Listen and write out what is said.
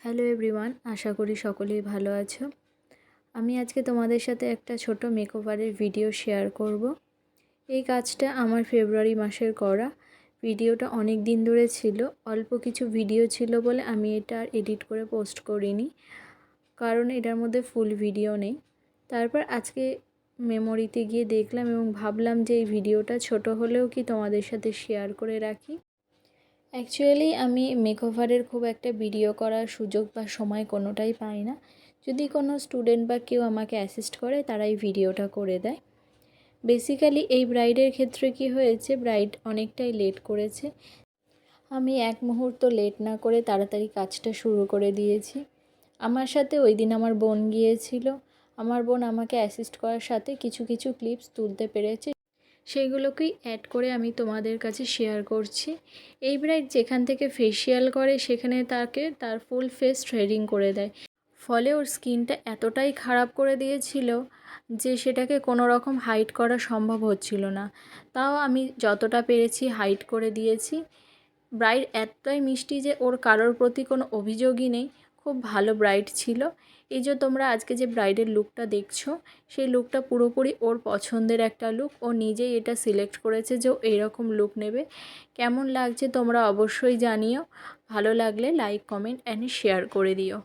Hello everyone, আশা করি সকলেই ভালো আছো। আমি আজকে তোমাদের সাথে একটা ছোট মেকওভারের ভিডিও শেয়ার করব। এই কাজটা আমার ফেব্রুয়ারি মাসের করা। ভিডিওটা অনেক দিন ধরে ছিল, অল্প কিছু ভিডিও ছিল বলে আমি এটা আর এডিট করে পোস্ট করিনি, কারণ এটার মধ্যে ফুল ভিডিও নেই। তারপর আজকে মেমোরিতে গিয়ে দেখলাম এবং ভাবলাম যে এই ভিডিওটা ছোট হলেও কি তোমাদের সাথে শেয়ার করে রাখি। অ্যাকচুয়ালি আমি মেকওভারের খুব একটা ভিডিও করার সুযোগ বা সময় কোনোটাই পাই না। যদি কোনো স্টুডেন্ট বা কেউ আমাকে অ্যাসিস্ট করে তারাই ভিডিওটা করে দেয়। বেসিক্যালি এই ব্রাইডের ক্ষেত্রে কি হয়েছে, ব্রাইড অনেকটাই লেট করেছে। আমি এক মুহূর্ত লেট না করে তাড়াতাড়ি কাজটা শুরু করে দিয়েছি। আমার সাথে ওই দিন আমার বোন গিয়েছিল। আমার বোন আমাকে অ্যাসিস্ট করার সাথে কিছু কিছু ক্লিপস তুলতে পেরেছে, সেইগুলোকেই অ্যাড করে আমি তোমাদের কাছে শেয়ার করছি। এই ব্রাইড যেখান থেকে ফেসিয়াল করে সেখানে তাকে তার ফুল ফেস থ্রেডিং করে দেয়, ফলে ওর স্কিনটা এতটাই খারাপ করে দিয়েছিল যে সেটাকে কোনো রকম হাইড করা সম্ভব হচ্ছিল না। তাও আমি যতটা পেরেছি হাইড করে দিয়েছি। ব্রাইড এতটাই মিষ্টি যে ওর কারোর প্রতি কোনো অভিযোগই নেই, খুব ভালো ব্রাইড ছিল। এই যে তোমরা আজকে যে ব্রাইডের লুকটা দেখছো, সেই লুকটা পুরোপুরি ওর পছন্দের একটা লুক। ও নিজেই এটা সিলেক্ট করেছে যে ও এইরকম লুক নেবে। কেমন লাগছে তোমরা অবশ্যই জানিও। ভালো লাগলে লাইক, কমেন্ট অ্যান্ড শেয়ার করে দিও।